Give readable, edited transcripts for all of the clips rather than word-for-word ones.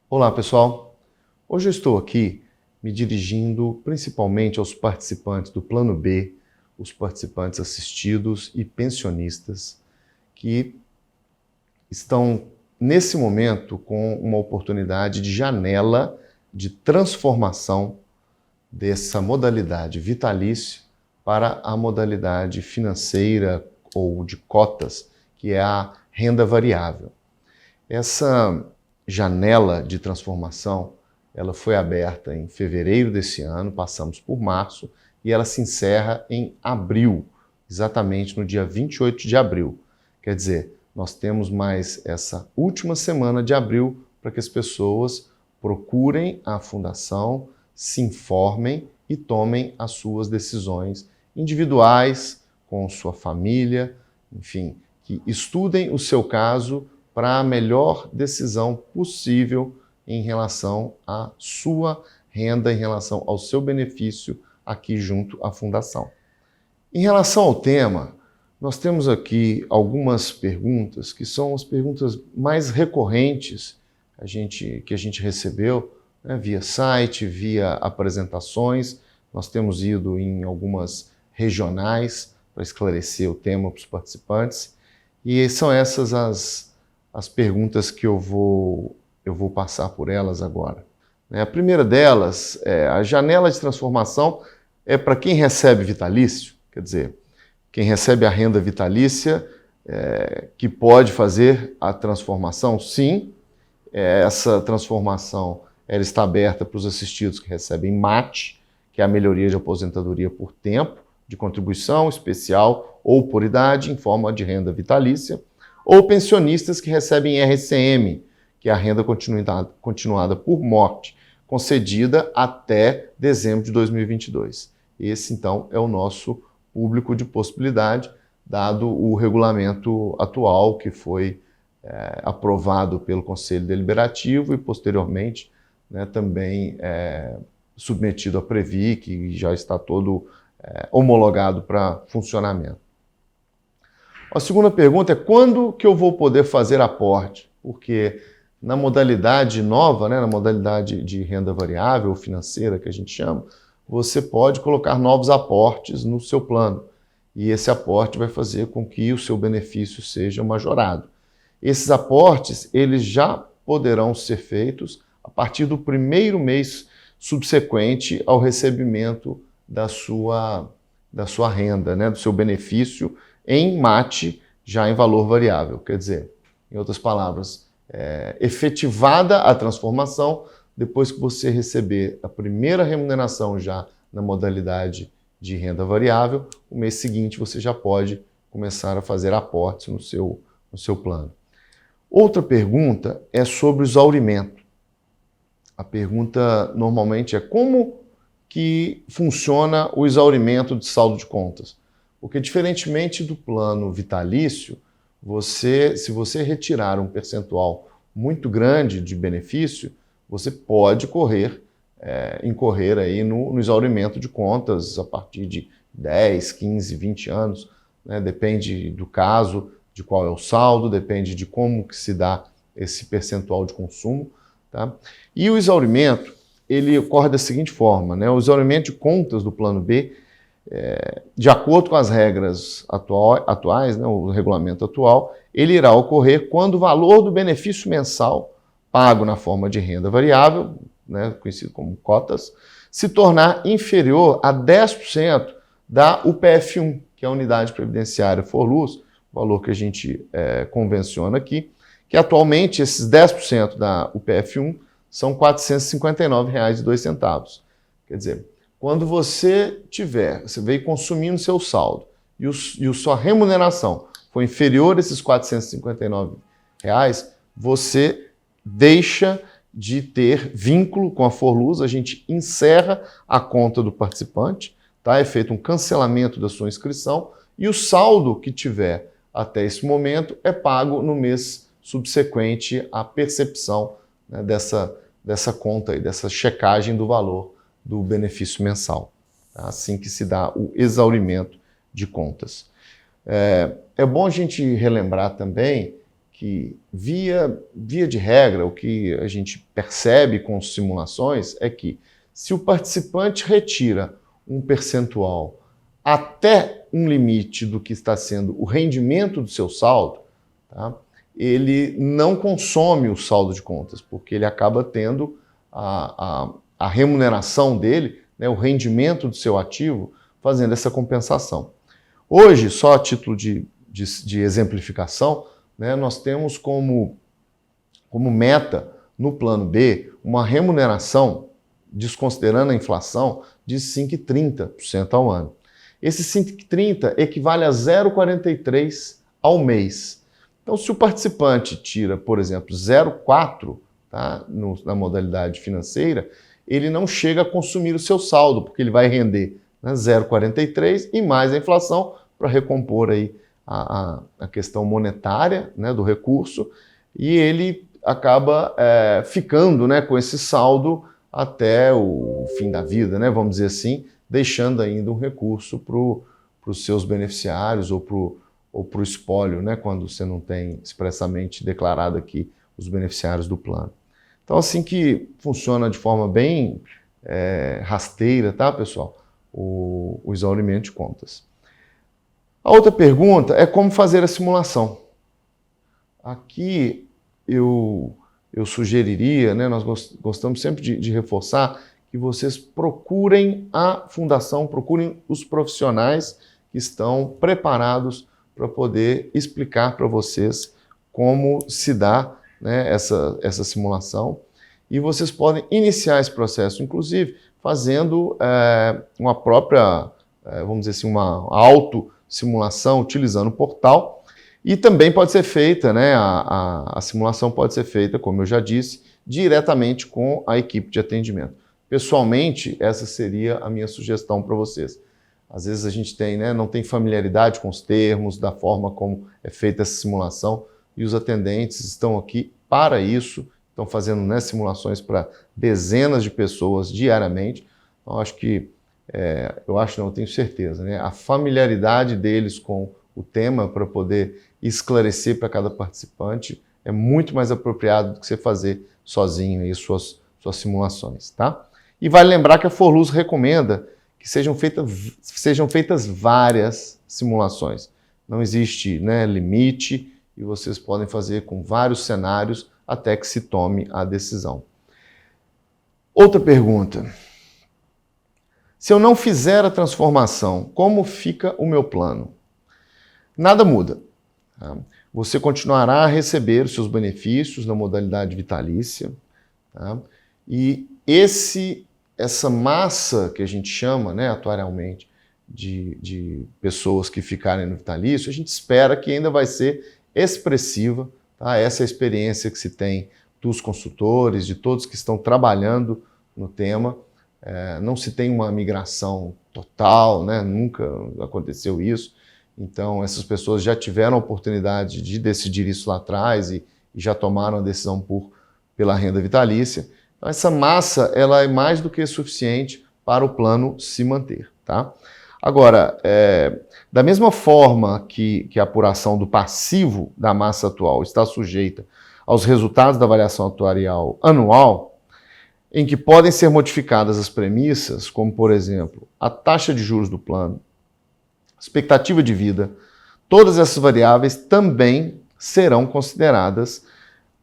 Olá, pessoal. Hoje eu estou aqui me dirigindo principalmente aos participantes do Plano B, os participantes assistidos e pensionistas que estão, nesse momento, com uma oportunidade de janela de transformação dessa modalidade vitalício para a modalidade financeira ou de cotas, que é a renda variável. Essa janela de transformação, ela foi aberta em fevereiro desse ano, passamos por março, e ela se encerra em abril, exatamente no dia 28 de abril. Quer dizer, nós temos mais essa última semana de abril para que as pessoas procurem a fundação, se informem e tomem as suas decisões individuais, com sua família, enfim, que estudem o seu caso para a melhor decisão possível em relação à sua renda, em relação ao seu benefício aqui junto à Fundação. Em relação ao tema, nós temos aqui algumas perguntas que são as perguntas mais recorrentes que a gente recebeu, né, via site, via apresentações. Nós temos ido em algumas regionais para esclarecer o tema para os participantes. E são essas as perguntas que eu vou passar por elas agora. A primeira delas é: a janela de transformação é para quem recebe vitalício? Quer dizer, quem recebe a renda vitalícia que pode fazer a transformação? Sim, essa transformação ela está aberta para os assistidos que recebem MAT, que é a melhoria de aposentadoria por tempo de contribuição especial ou por idade em forma de renda vitalícia, ou pensionistas que recebem RCM, que é a renda continuada por morte, concedida até dezembro de 2022. Esse, então, é o nosso público de possibilidade, dado o regulamento atual que foi aprovado pelo Conselho Deliberativo e, posteriormente, também submetido à Previ, que já está todo homologado para funcionamento. A segunda pergunta é: quando que eu vou poder fazer aporte? Porque na modalidade nova, na modalidade de renda variável ou financeira, que a gente chama, você pode colocar novos aportes no seu plano. E esse aporte vai fazer com que o seu benefício seja majorado. Esses aportes, eles já poderão ser feitos a partir do primeiro mês subsequente ao recebimento da sua renda, do seu benefício em MAT, já em valor variável. Quer dizer, em outras palavras, efetivada a transformação, depois que você receber a primeira remuneração já na modalidade de renda variável, o mês seguinte você já pode começar a fazer aportes no seu plano. Outra pergunta é sobre o exaurimento. A pergunta normalmente é: como que funciona o exaurimento de saldo de contas? Porque, diferentemente do plano vitalício, se você retirar um percentual muito grande de benefício, você pode incorrer aí no exaurimento de contas a partir de 10, 15, 20 anos. Depende do caso, de qual é o saldo, depende de como que se dá esse percentual de consumo. Tá? E o exaurimento, ele ocorre da seguinte forma: o exaurimento de contas do plano B, de acordo com as regras atuais, o regulamento atual, ele irá ocorrer quando o valor do benefício mensal pago na forma de renda variável, conhecido como cotas, se tornar inferior a 10% da UPF1, que é a Unidade Previdenciária Forluz, o valor que a gente convenciona aqui, que atualmente esses 10% da UPF1 são R$ 459,02. Quer dizer, quando você veio consumindo seu saldo e sua remuneração foi inferior a esses R$ 459, você deixa de ter vínculo com a Forluz, a gente encerra a conta do participante, tá? É feito um cancelamento da sua inscrição e o saldo que tiver até esse momento é pago no mês subsequente à percepção dessa conta e dessa checagem do valor do benefício mensal. Assim que se dá o exaurimento de contas. É bom a gente relembrar também que via de regra, o que a gente percebe com simulações é que se o participante retira um percentual até um limite do que está sendo o rendimento do seu saldo, tá? Ele não consome o saldo de contas, porque ele acaba tendo a remuneração dele, né, o rendimento do seu ativo, fazendo essa compensação. Hoje, só a título de exemplificação, né, nós temos como meta no plano B uma remuneração, desconsiderando a inflação, de 5,30% ao ano. Esse 5,30 equivale a 0,43 ao mês. Então, se o participante tira, por exemplo, 0,4, tá, na modalidade financeira, ele não chega a consumir o seu saldo, porque ele vai render, né, 0,43 e mais a inflação para recompor aí a questão monetária, né, do recurso, e ele acaba ficando, né, com esse saldo até o fim da vida, né, vamos dizer assim, deixando ainda um recurso para os seus beneficiários ou para o espólio, né, quando você não tem expressamente declarado aqui os beneficiários do plano. Então, assim que funciona de forma bem rasteira, tá, pessoal? O exaurimento de contas. A outra pergunta é como fazer a simulação. Aqui eu sugeriria, né, nós gostamos sempre de reforçar que vocês procurem a fundação, procurem os profissionais que estão preparados para poder explicar para vocês como se dá, né, essa simulação. E vocês podem iniciar esse processo, inclusive, fazendo uma própria, vamos dizer assim, uma autossimulação utilizando o portal. E também pode ser feita, né, a simulação pode ser feita, como eu já disse, diretamente com a equipe de atendimento. Pessoalmente, essa seria a minha sugestão para vocês. Às vezes a gente tem, né, não tem familiaridade com os termos, da forma como é feita essa simulação, e os atendentes estão aqui para isso, estão fazendo, né, simulações para dezenas de pessoas diariamente. Então, eu tenho certeza, né, a familiaridade deles com o tema para poder esclarecer para cada participante é muito mais apropriado do que você fazer sozinho aí suas simulações, tá? E vale lembrar que a Forluz recomenda que sejam feitas várias simulações. Não existe, né, limite e vocês podem fazer com vários cenários até que se tome a decisão. Outra pergunta. Se eu não fizer a transformação, como fica o meu plano? Nada muda. Tá? Você continuará a receber os seus benefícios na modalidade vitalícia. Tá? E essa massa que a gente chama, né, atuarialmente de pessoas que ficarem no vitalício, a gente espera que ainda vai ser expressiva. Tá? Essa é a experiência que se tem dos consultores, de todos que estão trabalhando no tema. Não se tem uma migração total, né? Nunca aconteceu isso. Então, essas pessoas já tiveram a oportunidade de decidir isso lá atrás e já tomaram a decisão pela renda vitalícia. Então, essa massa ela é mais do que suficiente para o plano se manter. Tá? Agora, da mesma forma que a apuração do passivo da massa atual está sujeita aos resultados da avaliação atuarial anual, em que podem ser modificadas as premissas, como, por exemplo, a taxa de juros do plano, expectativa de vida, todas essas variáveis também serão consideradas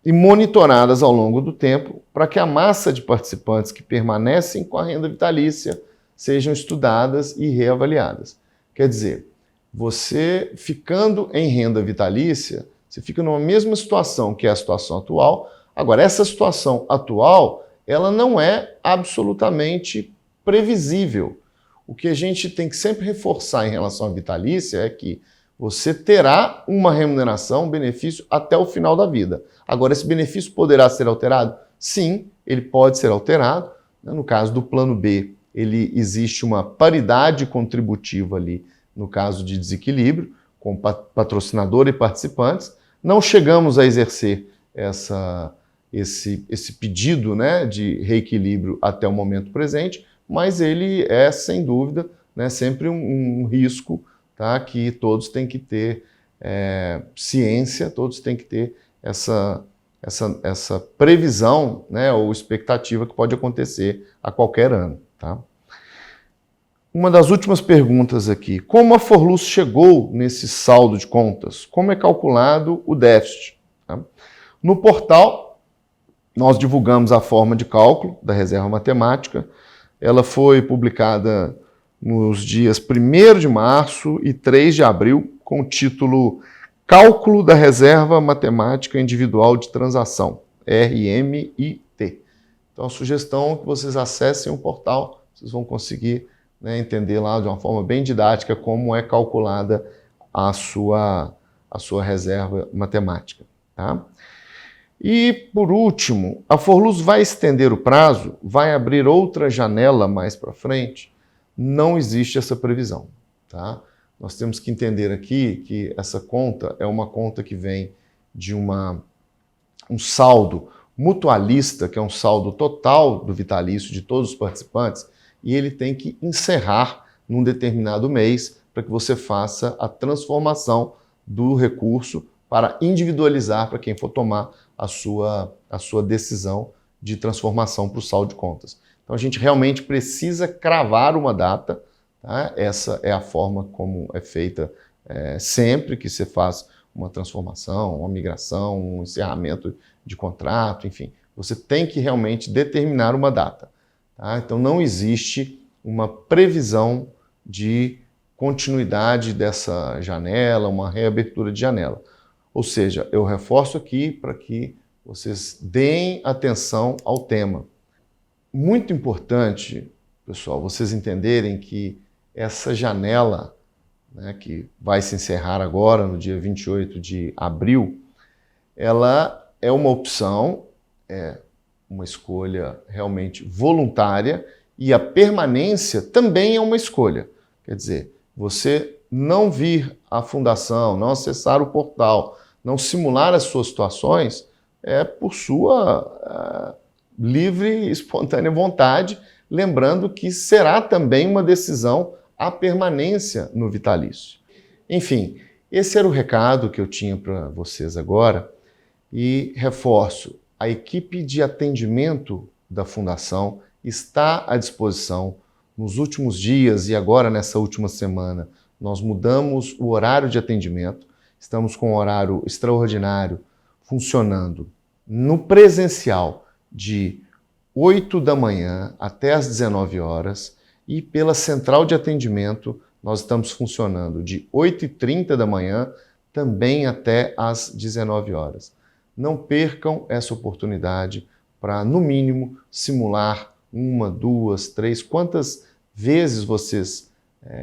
e monitoradas ao longo do tempo para que a massa de participantes que permanecem com a renda vitalícia sejam estudadas e reavaliadas. Quer dizer, você ficando em renda vitalícia, você fica numa mesma situação que é a situação atual. Agora, essa situação atual, ela não é absolutamente previsível. O que a gente tem que sempre reforçar em relação à vitalícia é que você terá uma remuneração, um benefício até o final da vida. Agora, esse benefício poderá ser alterado? Sim, ele pode ser alterado. No caso do plano B, existe uma paridade contributiva ali, no caso de desequilíbrio, com patrocinador e participantes. Não chegamos a exercer esse pedido, né, de reequilíbrio até o momento presente, mas ele é, sem dúvida, né, sempre um risco, tá, que todos têm que ter ciência, todos têm que ter essa previsão, né, ou expectativa que pode acontecer a qualquer ano. Tá? Uma das últimas perguntas aqui. Como a Forlus chegou nesse saldo de contas? Como é calculado o déficit? Tá? No portal, nós divulgamos a forma de cálculo da reserva matemática. Ela foi publicada nos dias 1º de março e 3 de abril, com o título Cálculo da Reserva Matemática Individual de Transação, RMIT. Então, a sugestão é que vocês acessem o portal, vocês vão conseguir, né, entender lá de uma forma bem didática como é calculada a sua reserva matemática. Tá? E, por último, a Forlus vai estender o prazo, vai abrir outra janela mais para frente? Não existe essa previsão. Tá? Nós temos que entender aqui que essa conta é uma conta que vem de um saldo mutualista, que é um saldo total do vitalício de todos os participantes, e ele tem que encerrar num determinado mês para que você faça a transformação do recurso para individualizar para quem for tomar a sua decisão de transformação para o saldo de contas. Então a gente realmente precisa cravar uma data, tá? Essa é a forma como é feita sempre que você faz uma transformação, uma migração, um encerramento de contrato, enfim. Você tem que realmente determinar uma data. Tá? Então não existe uma previsão de continuidade dessa janela, uma reabertura de janela. Ou seja, eu reforço aqui para que vocês deem atenção ao tema. Muito importante, pessoal, vocês entenderem que essa janela, né, que vai se encerrar agora, no dia 28 de abril, ela é uma opção, é uma escolha realmente voluntária, e a permanência também é uma escolha. Quer dizer, você não vir à fundação, não acessar o portal, não simular as suas situações, é por sua livre e espontânea vontade, lembrando que será também uma decisão a permanência no vitalício. Enfim, esse era o recado que eu tinha para vocês agora e reforço, a equipe de atendimento da Fundação está à disposição. Nos últimos dias e agora nessa última semana, nós mudamos o horário de atendimento, estamos com um horário extraordinário funcionando no presencial de 8 da manhã até às 19 horas e pela central de atendimento nós estamos funcionando de 8h30 da manhã também até às 19 horas. Não percam essa oportunidade para, no mínimo, simular 1, 2, 3, quantas vezes vocês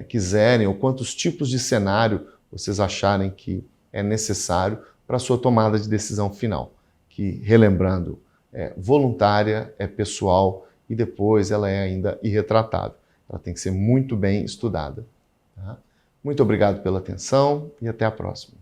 quiserem ou quantos tipos de cenário vocês acharem que é necessário para a sua tomada de decisão final, que, relembrando, é voluntária, é pessoal e depois ela é ainda irretratável. Ela tem que ser muito bem estudada. Tá? Muito obrigado pela atenção e até a próxima.